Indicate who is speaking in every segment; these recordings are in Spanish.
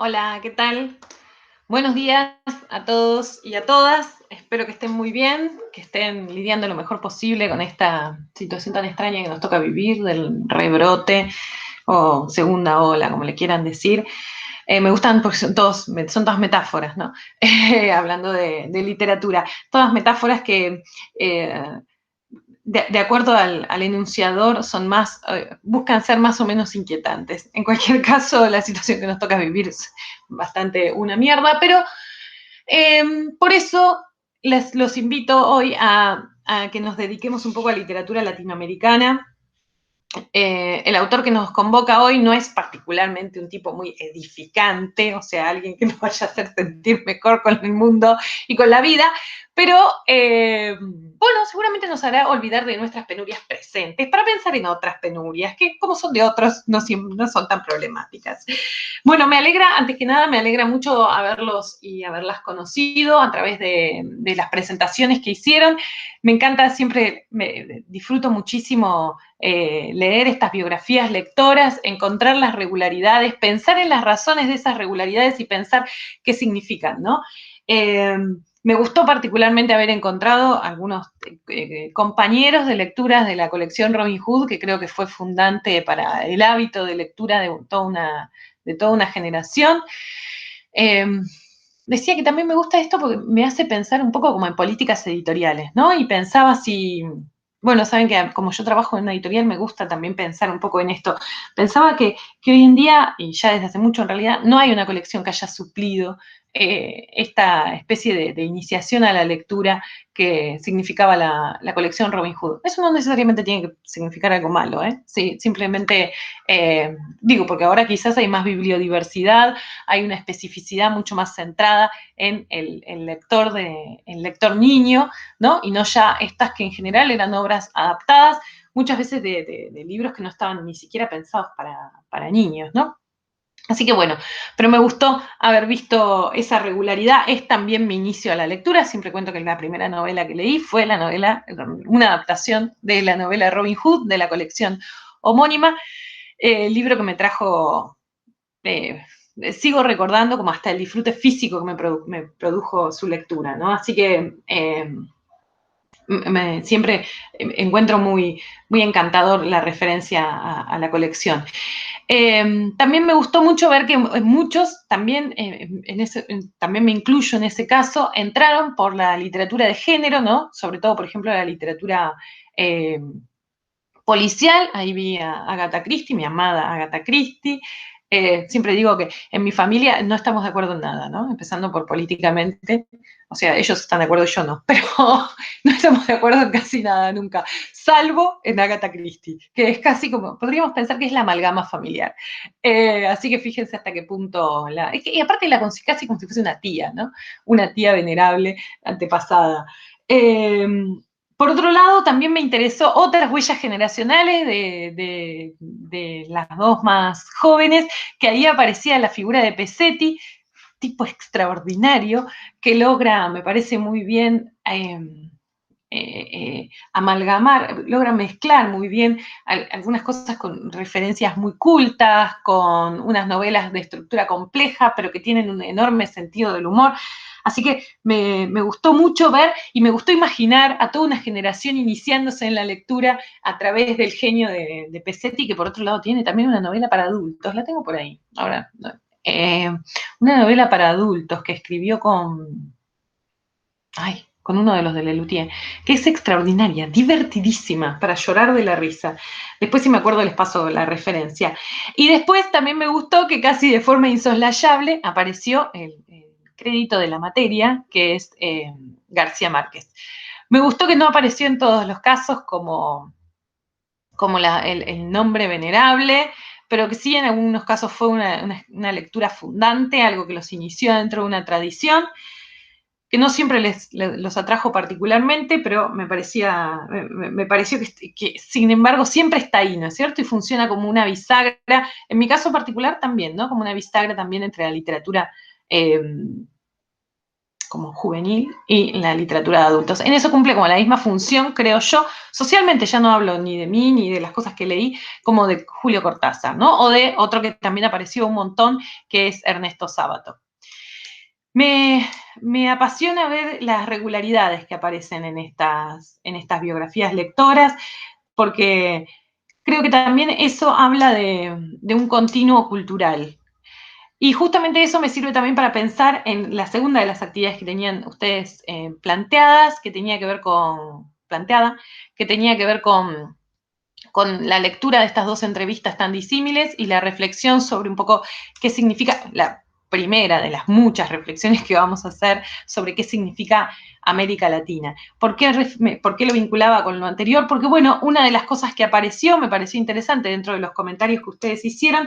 Speaker 1: Hola, ¿qué tal? Buenos días a todos y a todas. Espero que estén muy bien, que estén lidiando lo mejor posible con esta situación tan extraña que nos toca vivir del rebrote o segunda ola, como le quieran decir. Me gustan porque son todas metáforas, ¿no? Hablando de literatura, todas metáforas que de acuerdo al enunciador, buscan ser más o menos inquietantes. En cualquier caso, la situación que nos toca vivir es bastante una mierda, pero eh, por eso los invito hoy a que nos dediquemos un poco a literatura latinoamericana. El autor que nos convoca hoy no es particularmente un tipo muy edificante, o sea, alguien que nos vaya a hacer sentir mejor con el mundo y con la vida, pero bueno, seguramente nos hará olvidar de nuestras penurias presentes para pensar en otras penurias, que como son de otros, no son tan problemáticas. Bueno, antes que nada, me alegra mucho haberlos y haberlas conocido a través de las presentaciones que hicieron. Me encanta, disfruto muchísimo leer estas biografías lectoras, encontrar las regularidades, pensar en las razones de esas regularidades y pensar qué significan, ¿no? Me gustó particularmente haber encontrado algunos compañeros de lecturas de la colección Robin Hood, que creo que fue fundante para el hábito de lectura de toda una generación. Eh, Decía que también me gusta esto porque me hace pensar un poco como en políticas editoriales, ¿no? Y pensaba si, bueno, saben que como yo trabajo en una editorial, me gusta también pensar un poco en esto. Pensaba que hoy en día, y ya desde hace mucho en realidad, no hay una colección que haya suplido esta especie de iniciación a la lectura que significaba la colección Robin Hood. Eso no necesariamente tiene que significar algo malo, ¿eh? Sí, simplemente digo, porque ahora quizás hay más bibliodiversidad, hay una especificidad mucho más centrada en el lector niño, ¿no? Y no ya estas que en general eran obras adaptadas, muchas veces de libros que no estaban ni siquiera pensados para niños, ¿no? Así que bueno, pero me gustó haber visto esa regularidad. Es también mi inicio a la lectura. Siempre cuento que la primera novela que leí fue una adaptación de la novela Robin Hood de la colección homónima, el libro que me trajo eh, sigo recordando como hasta el disfrute físico que me produjo su lectura, ¿no? Así que siempre encuentro muy encantador la referencia a la colección. También me gustó mucho ver que muchos, también me incluyo en ese caso, entraron por la literatura de género, ¿no? Sobre todo, por ejemplo, la literatura eh, policial. Ahí vi a Agatha Christie, mi amada Agatha Christie. Siempre digo que en mi familia no estamos de acuerdo en nada, ¿no? Empezando por políticamente, o sea, ellos están de acuerdo y yo no, pero no estamos de acuerdo en casi nada nunca, salvo en Agatha Christie, que es casi como, podríamos pensar que es la amalgama familiar. Así que fíjense hasta qué punto, y aparte casi como si fuese una tía, ¿no? Una tía venerable, antepasada. Eh, por otro lado, también me interesó otras huellas generacionales de las dos más jóvenes, que ahí aparecía la figura de Pesetti, tipo extraordinario, que logra, me parece muy bien, amalgamar, logra mezclar muy bien algunas cosas con referencias muy cultas, con unas novelas de estructura compleja, pero que tienen un enorme sentido del humor. Así que me gustó mucho ver y me gustó imaginar a toda una generación iniciándose en la lectura a través del genio de Pesetti, que por otro lado tiene también una novela para adultos, la tengo por ahí, ahora, eh, una novela para adultos que escribió con uno de los de Lelutier, que es extraordinaria, divertidísima, para llorar de la risa. Después, si me acuerdo, les paso la referencia. Y después también me gustó que casi de forma insoslayable apareció el crédito de la materia, que es García Márquez. Me gustó que no apareció en todos los casos como el nombre venerable, pero que sí en algunos casos fue una lectura fundante, algo que los inició dentro de una tradición que no siempre los atrajo particularmente, pero me pareció que, sin embargo, siempre está ahí, ¿no es cierto? Y funciona como una bisagra, en mi caso particular también, ¿no? Como una bisagra también entre la literatura eh, como juvenil y la literatura de adultos. En eso cumple como la misma función, creo yo. Socialmente ya no hablo ni de mí ni de las cosas que leí, como de Julio Cortázar, ¿no? O de otro que también apareció un montón, que es Ernesto Sábato. Me apasiona ver las regularidades que aparecen en estas biografías lectoras, porque creo que también eso habla de un continuo cultural. Y justamente eso me sirve también para pensar en la segunda de las actividades que tenían ustedes planteadas, que tenía que ver con la lectura de estas dos entrevistas tan disímiles y la reflexión sobre un poco qué significa, la primera de las muchas reflexiones que vamos a hacer sobre qué significa América Latina. ¿Por qué lo vinculaba con lo anterior? Porque, bueno, una de las cosas que apareció, me pareció interesante dentro de los comentarios que ustedes hicieron,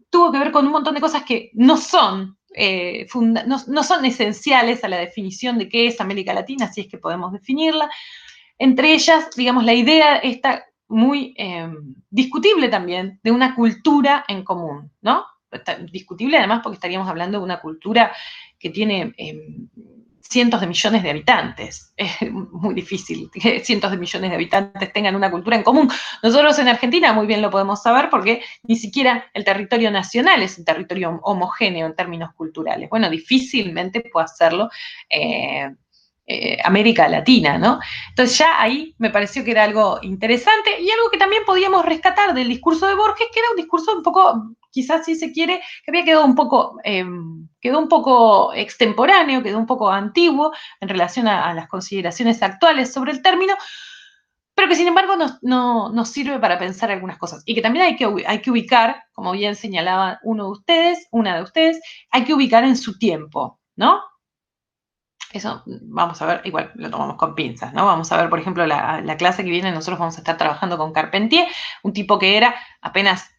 Speaker 1: tuvo que ver con un montón de cosas que no son no son esenciales a la definición de qué es América Latina, si es que podemos definirla. Entre ellas, digamos, la idea está muy discutible también de una cultura en común, ¿no? Está discutible además porque estaríamos hablando de una cultura que tiene cientos de millones de habitantes. Es muy difícil que cientos de millones de habitantes tengan una cultura en común. Nosotros en Argentina muy bien lo podemos saber porque ni siquiera el territorio nacional es un territorio homogéneo en términos culturales. Bueno, difícilmente puede hacerlo América Latina, ¿no? Entonces ya ahí me pareció que era algo interesante y algo que también podíamos rescatar del discurso de Borges, que era un discurso un poco, quizás si se quiere, que había quedado un poco extemporáneo, quedó un poco antiguo en relación a las consideraciones actuales sobre el término, pero que sin embargo nos sirve para pensar algunas cosas y que también hay que ubicar, como bien señalaba una de ustedes, hay que ubicar en su tiempo, ¿no? Eso vamos a ver, igual lo tomamos con pinzas, ¿no? Vamos a ver, por ejemplo, la clase que viene, nosotros vamos a estar trabajando con Carpentier, un tipo que era apenas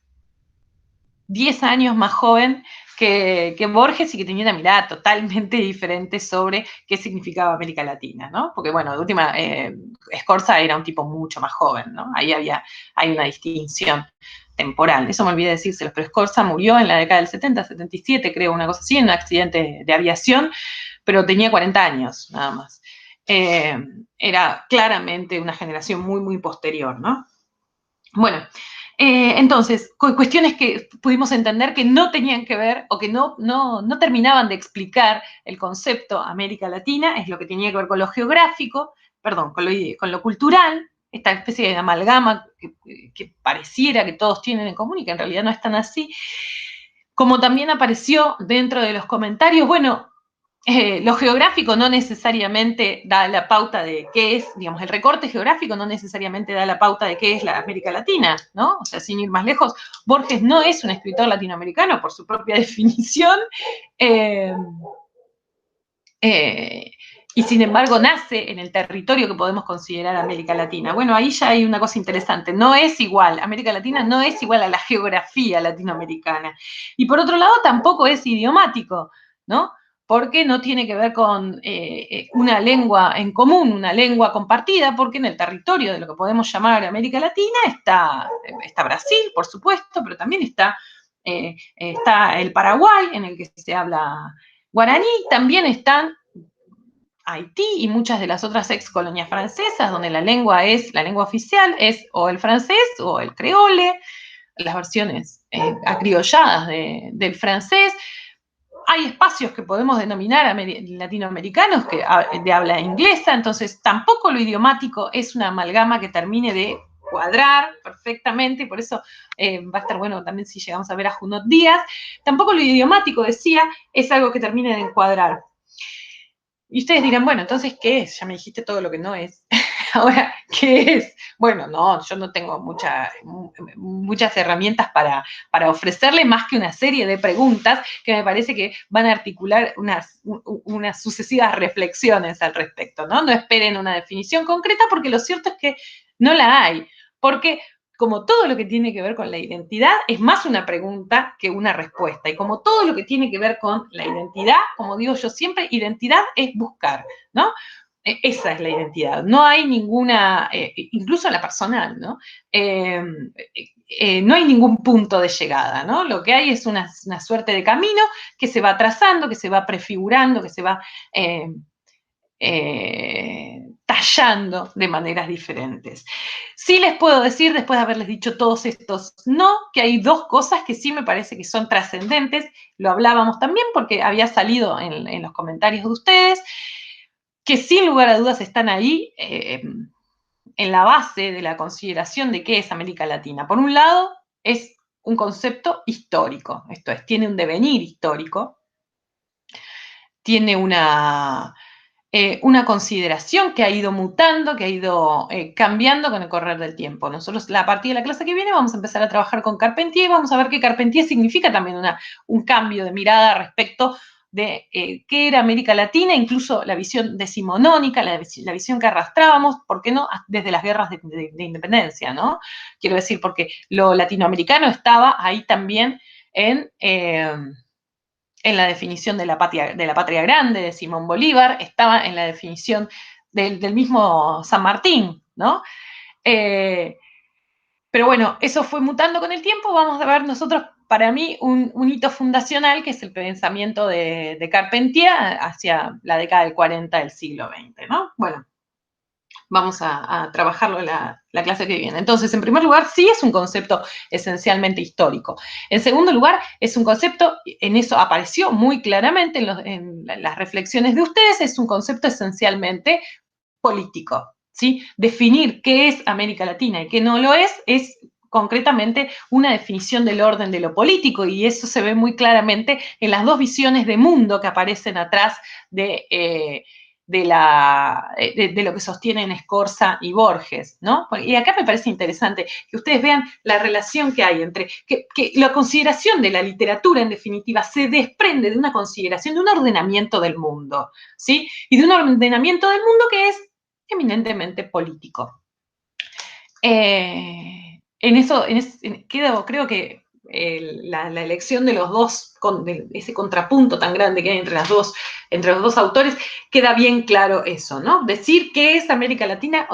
Speaker 1: 10 años más joven que Borges y que tenía una mirada totalmente diferente sobre qué significaba América Latina, ¿no? Porque, bueno, de última, Scorza era un tipo mucho más joven, ¿no? Hay una distinción temporal, eso me olvidé decírselo, pero Scorza murió en la década del 70, 77, creo, una cosa así, en un accidente de aviación, pero tenía 40 años, nada más. Era claramente una generación muy, muy posterior, ¿no? Bueno, entonces, cuestiones que pudimos entender que no tenían que ver o que no terminaban de explicar el concepto América Latina, es lo que tenía que ver con lo geográfico, perdón, con lo cultural, esta especie de amalgama que pareciera que todos tienen en común y que en realidad no es tan así. Como también apareció dentro de los comentarios, bueno, lo geográfico no necesariamente da la pauta de qué es, digamos, el recorte geográfico no necesariamente da la pauta de qué es la América Latina, ¿no? O sea, sin ir más lejos, Borges no es un escritor latinoamericano por su propia definición, y sin embargo nace en el territorio que podemos considerar América Latina. Bueno, ahí ya hay una cosa interesante, no es igual, América Latina no es igual a la geografía latinoamericana. Y por otro lado, tampoco es idiomático, ¿no? Porque no tiene que ver con una lengua en común, una lengua compartida, porque en el territorio de lo que podemos llamar América Latina está Brasil, por supuesto, pero también está el Paraguay, en el que se habla guaraní, también están Haití y muchas de las otras ex colonias francesas, donde la lengua oficial es o el francés o el creole, las versiones acriolladas del francés. Hay espacios que podemos denominar latinoamericanos de habla inglesa, entonces tampoco lo idiomático es una amalgama que termine de cuadrar perfectamente, y por eso va a estar bueno también si llegamos a ver a Junot Díaz. Tampoco lo idiomático, decía, es algo que termine de encuadrar. Y ustedes dirán, bueno, entonces, ¿qué es? Ya me dijiste todo lo que no es. Ahora, ¿qué es? Bueno, no, yo no tengo muchas herramientas para ofrecerle más que una serie de preguntas que me parece que van a articular unas sucesivas reflexiones al respecto, ¿no? No esperen una definición concreta porque lo cierto es que no la hay. Porque como todo lo que tiene que ver con la identidad, es más una pregunta que una respuesta. Y como todo lo que tiene que ver con la identidad, como digo yo siempre, identidad es buscar, ¿no? Esa es la identidad. No hay ninguna, incluso la personal, ¿no? no hay ningún punto de llegada, ¿no? Lo que hay es una suerte de camino que se va trazando, que se va prefigurando, que se va tallando de maneras diferentes. Sí les puedo decir, después de haberles dicho todos estos no, que hay dos cosas que sí me parece que son trascendentes. Lo hablábamos también porque había salido en los comentarios de ustedes, que sin lugar a dudas están ahí en la base de la consideración de qué es América Latina. Por un lado, es un concepto histórico, esto es, tiene un devenir histórico, tiene una consideración que ha ido mutando, que ha ido cambiando con el correr del tiempo. Nosotros, a partir de la clase que viene, vamos a empezar a trabajar con Carpentier y vamos a ver que Carpentier significa también un cambio de mirada respecto de qué era América Latina, incluso la visión decimonónica, la visión que arrastrábamos, ¿por qué no? Desde las guerras de independencia, ¿no? Quiero decir, porque lo latinoamericano estaba ahí también en la definición de la patria grande de Simón Bolívar, estaba en la definición del mismo San Martín, ¿no? Pero bueno, eso fue mutando con el tiempo. Vamos a ver nosotros, para mí, un hito fundacional, que es el pensamiento de Carpentier hacia la década del 40 del siglo XX, ¿no? Bueno, vamos a trabajarlo en la clase que viene. Entonces, en primer lugar, sí es un concepto esencialmente histórico. En segundo lugar, es un concepto, en eso apareció muy claramente en las reflexiones de ustedes, es un concepto esencialmente político, ¿sí? Definir qué es América Latina y qué no lo es concretamente una definición del orden de lo político, y eso se ve muy claramente en las dos visiones de mundo que aparecen atrás de lo que sostienen Scorza y Borges, ¿no? Y acá me parece interesante que ustedes vean la relación que hay entre, que la consideración de la literatura, en definitiva, se desprende de una consideración, de un ordenamiento del mundo, ¿sí? Y de un ordenamiento del mundo que es eminentemente político. Creo que la elección de los dos, de ese contrapunto tan grande que hay entre los dos autores, queda bien claro eso, ¿no? Decir qué es América Latina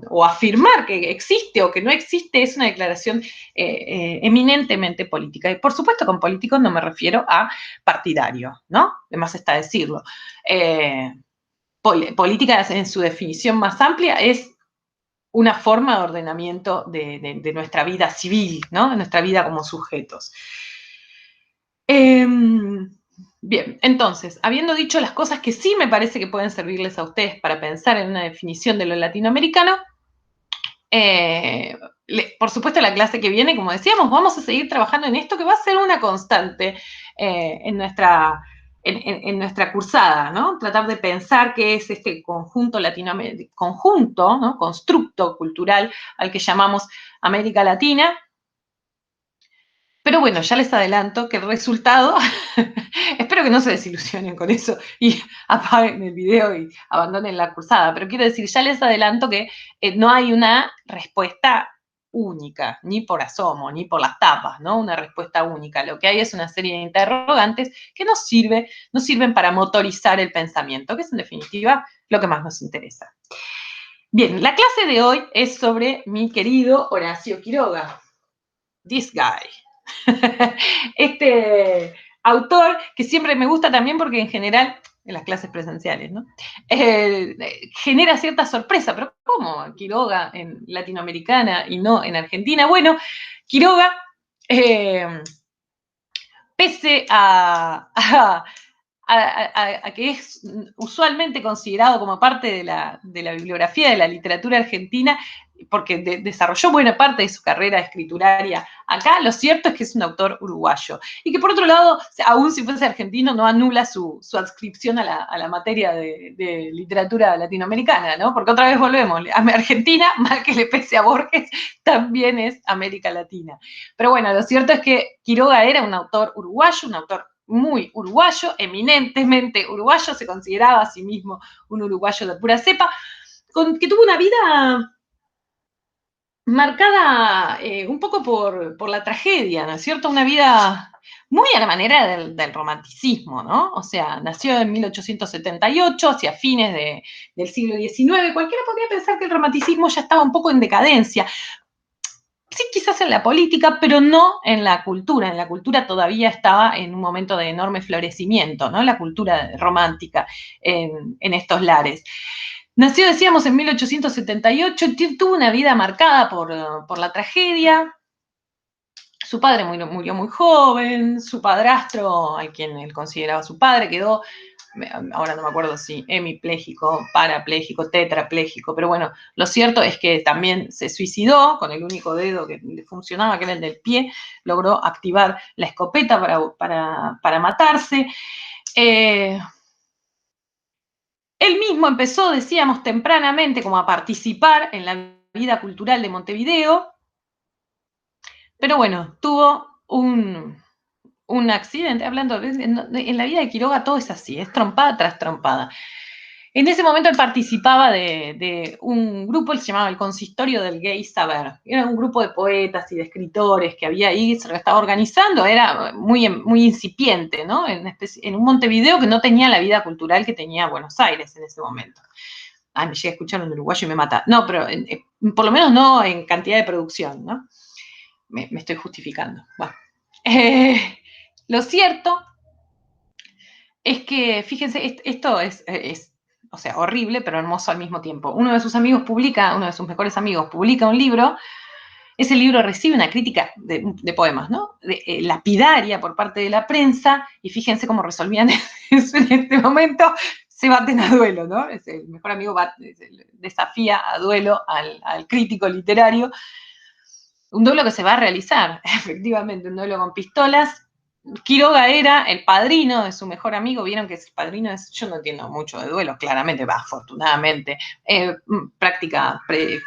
Speaker 1: o afirmar que existe o que no existe es una declaración eminentemente política. Y por supuesto, con políticos no me refiero a partidario, ¿no? Además está decirlo. Política en su definición más amplia es una forma de ordenamiento de nuestra vida civil, ¿no? De nuestra vida como sujetos. Bien, entonces, habiendo dicho las cosas que sí me parece que pueden servirles a ustedes para pensar en una definición de lo latinoamericano, por supuesto, la clase que viene, como decíamos, vamos a seguir trabajando en esto que va a ser una constante en nuestra cursada, ¿no? Tratar de pensar qué es este conjunto ¿no? Constructo cultural al que llamamos América Latina. Pero bueno, ya les adelanto que el resultado, espero que no se desilusionen con eso y apaguen el video y abandonen la cursada, pero quiero decir, ya les adelanto que no hay una respuesta única, ni por asomo, ni por las tapas, ¿no? Una respuesta única. Lo que hay es una serie de interrogantes que nos sirven para motorizar el pensamiento, que es en definitiva lo que más nos interesa. Bien, la clase de hoy es sobre mi querido Horacio Quiroga. This guy. Este autor que siempre me gusta también porque en general, en las clases presenciales, ¿no? Genera cierta sorpresa, pero ¿cómo Quiroga en latinoamericana y no en Argentina? Bueno, Quiroga, pese a que es usualmente considerado como parte de la bibliografía de la literatura argentina, porque desarrolló buena parte de su carrera escrituraria acá, lo cierto es que es un autor uruguayo. Y que por otro lado, aún si fuese argentino, no anula su adscripción a la materia de literatura latinoamericana, ¿no? Porque otra vez volvemos, a Argentina, mal que le pese a Borges, también es América Latina. Pero bueno, lo cierto es que Quiroga era un autor uruguayo, un autor muy uruguayo, eminentemente uruguayo, se consideraba a sí mismo un uruguayo de pura cepa, que tuvo una vida marcada un poco por la tragedia, ¿no es cierto? Una vida muy a la manera del romanticismo, ¿no? O sea, nació en 1878, hacia fines del siglo XIX. Cualquiera podría pensar que el romanticismo ya estaba un poco en decadencia. sí, quizás en la política, pero no en la cultura. En la cultura todavía estaba en un momento de enorme florecimiento, ¿no? La cultura romántica en estos lares. Nació, decíamos, en 1878, tuvo una vida marcada por la tragedia. Su padre murió muy joven, su padrastro, a quien él consideraba su padre, quedó, ahora no me acuerdo si hemipléjico, parapléjico, tetrapléjico, pero bueno, lo cierto es que también se suicidó con el único dedo que funcionaba, que era el del pie, logró activar la escopeta para matarse. Él mismo empezó, decíamos, tempranamente como a participar en la vida cultural de Montevideo, pero bueno, tuvo un accidente, hablando en la vida de Quiroga todo es así, es trompada tras trompada. En ese momento él participaba de un grupo que se llamaba el Consistorio del Gay Saber. Era un grupo de poetas y de escritores que había ahí, se lo estaba organizando, era muy incipiente, ¿no? En un Montevideo que no tenía la vida cultural que tenía Buenos Aires en ese momento. Me llega a escuchar un uruguayo y me mata. No, pero por lo menos no en cantidad de producción, ¿no? Me estoy justificando. Bueno. Lo cierto es que, fíjense, esto es, o sea, horrible, pero hermoso al mismo tiempo. Uno de sus mejores amigos, publica un libro. Ese libro recibe una crítica de poemas, ¿no? Lapidaria por parte de la prensa, y fíjense cómo resolvían eso en este momento. Se baten a duelo, ¿no? El mejor amigo desafía a duelo al crítico literario. Un duelo que se va a realizar, efectivamente, un duelo con pistolas. Quiroga era el padrino de su mejor amigo. Vieron que el padrino es, yo no entiendo mucho de duelos, claramente, afortunadamente, práctica que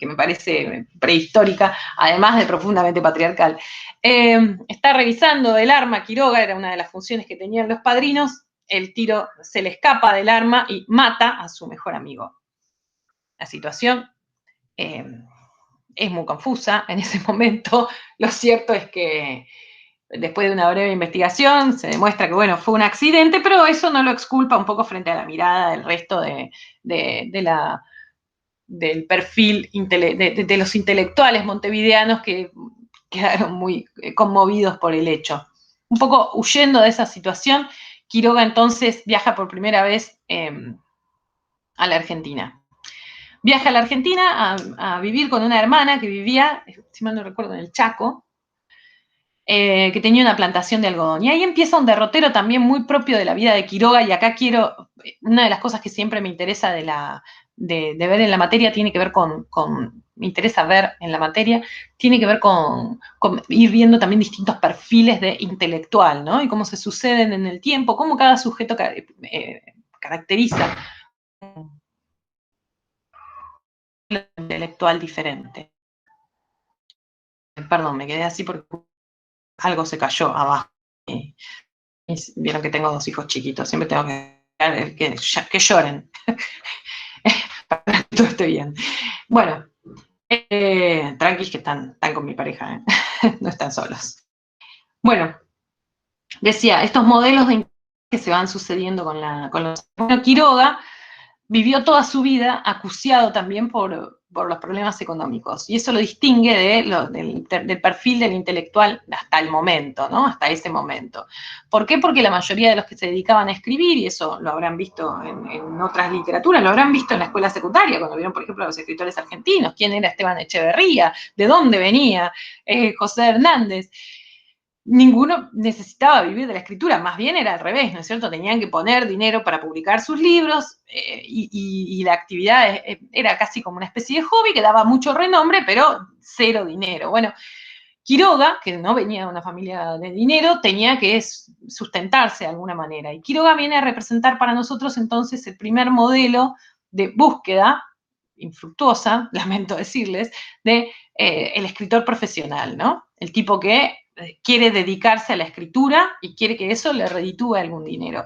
Speaker 1: me parece prehistórica, además de profundamente patriarcal. Está revisando el arma. Quiroga era una de las funciones que tenían los padrinos. El tiro se le escapa del arma y mata a su mejor amigo. La situación es muy confusa en ese momento. Lo cierto es que después de una breve investigación se demuestra que, bueno, fue un accidente, pero eso no lo exculpa un poco frente a la mirada del resto del perfil de los intelectuales montevideanos que quedaron muy conmovidos por el hecho. Un poco huyendo de esa situación, Quiroga entonces viaja por primera vez a la Argentina. Viaja a la Argentina a vivir con una hermana que vivía, si mal no recuerdo, en el Chaco, que tenía una plantación de algodón. Y ahí empieza un derrotero también muy propio de la vida de Quiroga, y acá una de las cosas que siempre me interesa de ver en la materia tiene que ver me interesa ver en la materia, tiene que ver con ir viendo también distintos perfiles de intelectual, ¿no? Y cómo se suceden en el tiempo, cómo cada sujeto caracteriza un intelectual diferente. Perdón, me quedé así porque algo se cayó abajo. Y vieron que tengo 2 hijos chiquitos, siempre tengo que lloren. Para que todo esté bien. Bueno, tranquis que están con mi pareja, no están solos. Bueno, decía, estos modelos de que se van sucediendo con los... Bueno, Quiroga vivió toda su vida acuciado también por los problemas económicos, y eso lo distingue del perfil del intelectual hasta el momento, ¿no? Hasta ese momento. ¿Por qué? Porque la mayoría de los que se dedicaban a escribir, y eso lo habrán visto en otras literaturas, lo habrán visto en la escuela secundaria, cuando vieron, por ejemplo, a los escritores argentinos, quién era Esteban Echeverría, de dónde venía José Hernández. Ninguno necesitaba vivir de la escritura, más bien era al revés, ¿no es cierto? Tenían que poner dinero para publicar sus libros, y la actividad era casi como una especie de hobby que daba mucho renombre, pero cero dinero. Bueno, Quiroga, que no venía de una familia de dinero, tenía que sustentarse de alguna manera. Y Quiroga viene a representar para nosotros entonces el primer modelo de búsqueda infructuosa, lamento decirles, de el escritor profesional, ¿no? El tipo que quiere dedicarse a la escritura y quiere que eso le reditúe algún dinero.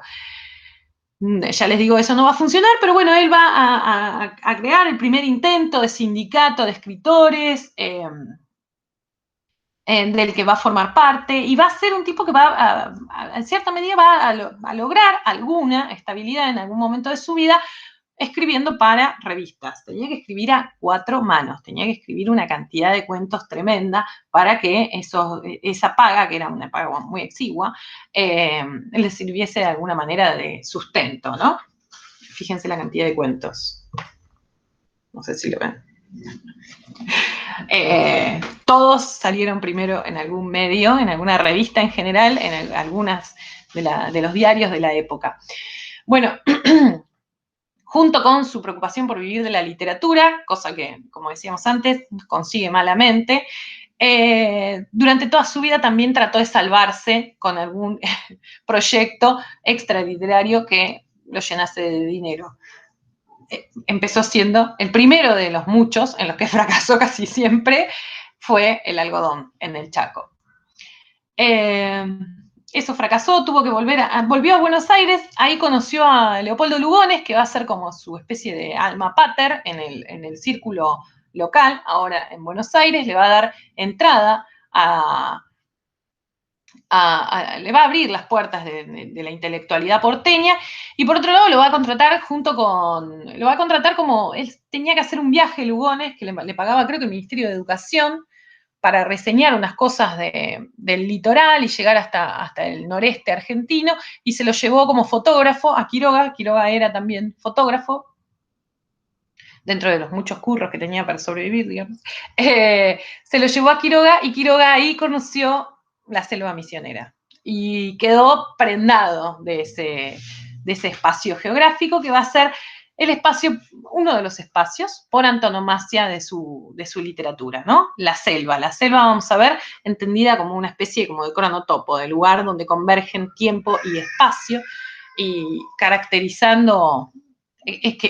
Speaker 1: Ya les digo, eso no va a funcionar, pero bueno, él va a crear el primer intento de sindicato de escritores, del que va a formar parte, y va a ser un tipo que en cierta medida va a lograr alguna estabilidad en algún momento de su vida, escribiendo para revistas. Tenía que escribir a 4 manos, tenía que escribir una cantidad de cuentos tremenda para que esa paga, que era una paga muy exigua, le sirviese de alguna manera de sustento, ¿no? Fíjense la cantidad de cuentos. No sé si lo ven. Todos salieron primero en algún medio, en alguna revista en general, en algunas de los diarios de la época. Bueno, junto con su preocupación por vivir de la literatura, cosa que, como decíamos antes, consigue malamente, durante toda su vida también trató de salvarse con algún proyecto extraliterario que lo llenase de dinero. Empezó siendo el primero de los muchos en los que fracasó casi siempre, fue el algodón en el Chaco. Eso fracasó, tuvo que volvió a Buenos Aires, ahí conoció a Leopoldo Lugones, que va a ser como su especie de alma pater en el círculo local, ahora en Buenos Aires, le va a dar entrada le va a abrir las puertas de la intelectualidad porteña, y por otro lado lo va a contratar como, él tenía que hacer un viaje, Lugones, que le pagaba creo que el Ministerio de Educación, para reseñar unas cosas del litoral y llegar hasta el noreste argentino, y se lo llevó como fotógrafo a Quiroga. Quiroga era también fotógrafo, dentro de los muchos curros que tenía para sobrevivir, digamos. Se lo llevó a Quiroga, y Quiroga ahí conoció la selva misionera, y quedó prendado de ese espacio geográfico que va a ser el espacio, uno de los espacios por antonomasia de su literatura, ¿no? La selva, vamos a ver, entendida como una especie como de cronotopo, de lugar donde convergen tiempo y espacio, y caracterizando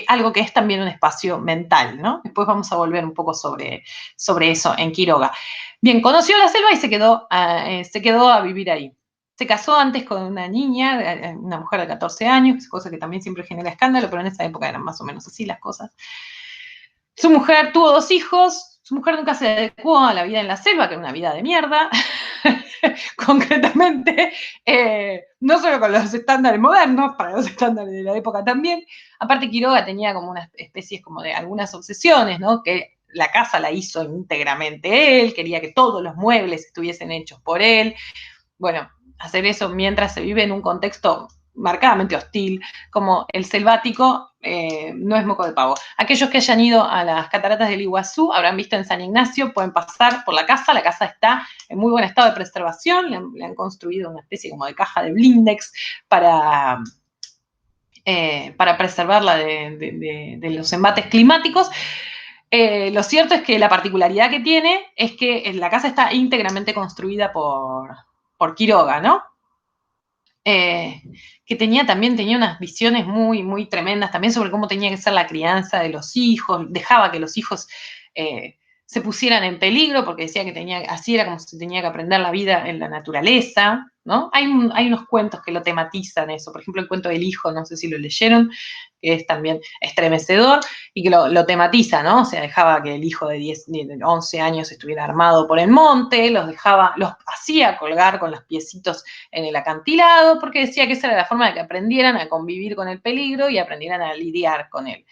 Speaker 1: algo que es también un espacio mental, ¿no? Después vamos a volver un poco sobre eso en Quiroga. Bien, conoció la selva y se quedó a vivir ahí. Se casó antes con una niña, una mujer de 14 años, cosa que también siempre genera escándalo, pero en esa época eran más o menos así las cosas. Su mujer tuvo 2 hijos, su mujer nunca se adecuó a la vida en la selva, que era una vida de mierda, concretamente, no solo con los estándares modernos, para los estándares de la época también. Aparte, Quiroga tenía como unas especies como de algunas obsesiones, ¿no? Que la casa la hizo íntegramente él, quería que todos los muebles estuviesen hechos por él. Bueno, hacer eso mientras se vive en un contexto marcadamente hostil, como el selvático, no es moco de pavo. Aquellos que hayan ido a las cataratas del Iguazú habrán visto en San Ignacio, pueden pasar por la casa está en muy buen estado de preservación, le han construido una especie como de caja de blindex para preservarla de los embates climáticos. Lo cierto es que la particularidad que tiene es que la casa está íntegramente construida por Quiroga, ¿no? Que también tenía unas visiones muy, muy tremendas también sobre cómo tenía que ser la crianza de los hijos, dejaba que los hijos se pusieran en peligro, porque decía que así era como se tenía que aprender la vida en la naturaleza, ¿no? Hay unos cuentos que lo tematizan eso, por ejemplo el cuento del hijo, no sé si lo leyeron, que es también estremecedor, y que lo tematiza, ¿no? O sea, dejaba que el hijo de 11 años estuviera armado por el monte, los hacía colgar con los piecitos en el acantilado, porque decía que esa era la forma de que aprendieran a convivir con el peligro y aprendieran a lidiar con él.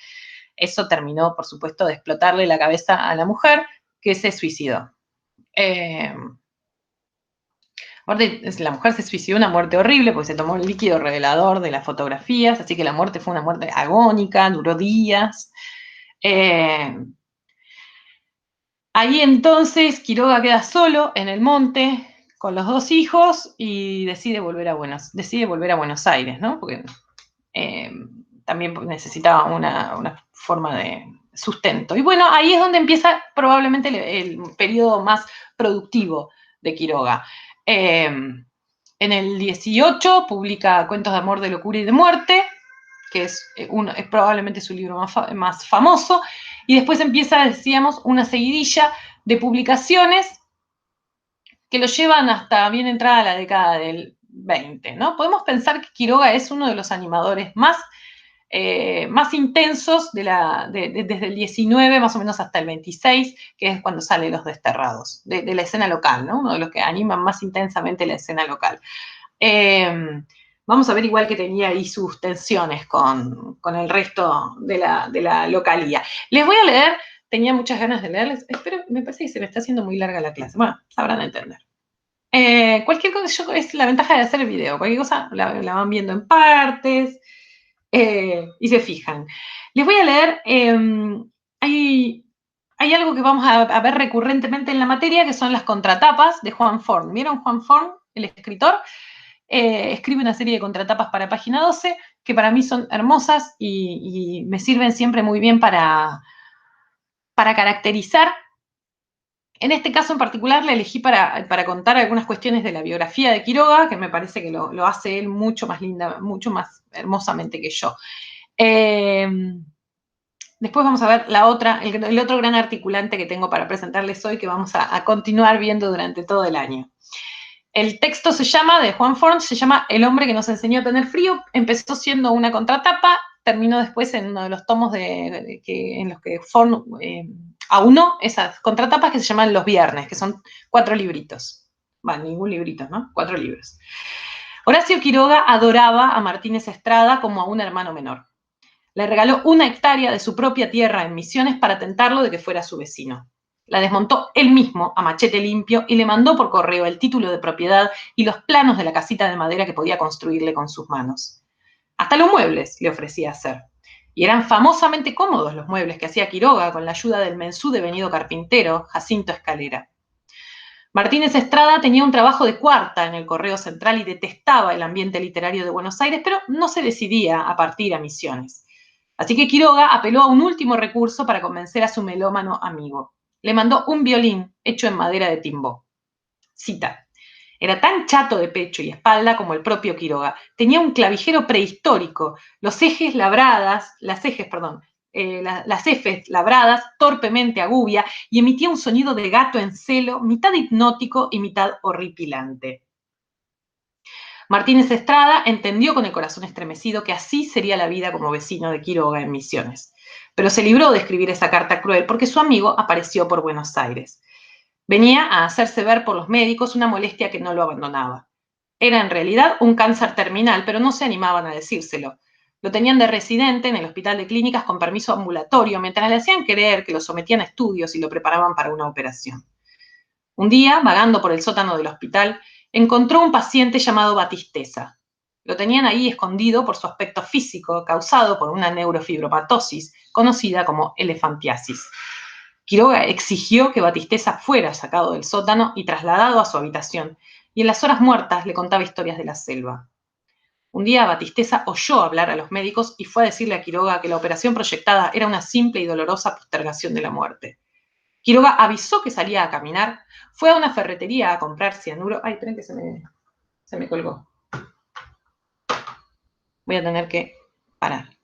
Speaker 1: Eso terminó, por supuesto, de explotarle la cabeza a la mujer, que se suicidó. La mujer se suicidó una muerte horrible porque se tomó el líquido revelador de las fotografías, así que la muerte fue una muerte agónica, duró días. Ahí entonces Quiroga queda solo en el monte con los 2 hijos y decide volver a Buenos Aires, ¿no? Porque también necesitaba una forma de sustento. Y bueno, ahí es donde empieza probablemente el periodo más productivo de Quiroga. En el 18 publica Cuentos de amor, de locura y de muerte, que es probablemente su libro más famoso, y después empieza, decíamos, una seguidilla de publicaciones que lo llevan hasta bien entrada la década del 20, ¿no? Podemos pensar que Quiroga es uno de los animadores más intensos desde el 19 más o menos hasta el 26, que es cuando salen Los Desterrados, de la escena local, ¿no? Uno de los que animan más intensamente la escena local. Vamos a ver igual que tenía ahí sus tensiones con el resto de la localía. Les voy a leer, tenía muchas ganas de leerles, espero, me parece que se me está haciendo muy larga la clase. Bueno, sabrán entender. Cualquier cosa, es la ventaja de hacer el video, cualquier cosa la van viendo en partes y se fijan. Les voy a leer, hay algo que vamos a ver recurrentemente en la materia, que son las contratapas de Juan Forn. ¿Vieron Juan Forn, el escritor? Escribe una serie de contratapas para Página 12 que para mí son hermosas y me sirven siempre muy bien para caracterizar. En este caso en particular le elegí para contar algunas cuestiones de la biografía de Quiroga, que me parece que lo hace él mucho más linda, mucho más hermosamente que yo. Eh, Después vamos a ver el otro gran articulante que tengo para presentarles hoy, que vamos a continuar viendo durante todo el año. El texto de Juan Forn, se llama El hombre que nos enseñó a tener frío. Empezó siendo una contratapa, terminó después en uno de los tomos en los que Forn aunó esas contratapas que se llaman Los Viernes, que son 4 libritos. Bueno, ningún librito, ¿no? 4 libros. Horacio Quiroga adoraba a Martínez Estrada como a un hermano menor. Le regaló 1 hectárea de su propia tierra en Misiones para tentarlo de que fuera su vecino. La desmontó él mismo a machete limpio y le mandó por correo el título de propiedad y los planos de la casita de madera que podía construirle con sus manos. Hasta los muebles le ofrecía hacer. Y eran famosamente cómodos los muebles que hacía Quiroga con la ayuda del mensú devenido carpintero, Jacinto Escalera. Martínez Estrada tenía un trabajo de cuarta en el Correo Central y detestaba el ambiente literario de Buenos Aires, pero no se decidía a partir a Misiones. Así que Quiroga apeló a un último recurso para convencer a su melómano amigo. Le mandó un violín hecho en madera de timbó. Cita. Era tan chato de pecho y espalda como el propio Quiroga. Tenía un clavijero prehistórico, las ejes labradas torpemente a gubia y emitía un sonido de gato en celo, mitad hipnótico y mitad horripilante. Martínez Estrada entendió con el corazón estremecido que así sería la vida como vecino de Quiroga en Misiones, pero se libró de escribir esa carta cruel porque su amigo apareció por Buenos Aires. Venía a hacerse ver por los médicos una molestia que no lo abandonaba. Era en realidad un cáncer terminal, pero no se animaban a decírselo. Lo tenían de residente en el hospital de clínicas con permiso ambulatorio, mientras le hacían creer que lo sometían a estudios y lo preparaban para una operación. Un día, vagando por el sótano del hospital, encontró un paciente llamado Batisteza. Lo tenían ahí escondido por su aspecto físico, causado por una neurofibromatosis, conocida como elefantiasis. Quiroga exigió que Batisteza fuera sacado del sótano y trasladado a su habitación, y en las horas muertas le contaba historias de la selva. Un día Batisteza oyó hablar a los médicos y fue a decirle a Quiroga que la operación proyectada era una simple y dolorosa postergación de la muerte. Quiroga avisó que salía a caminar, fue a una ferretería a comprar cianuro. Ay, esperen que se me colgó. Voy a tener que parar.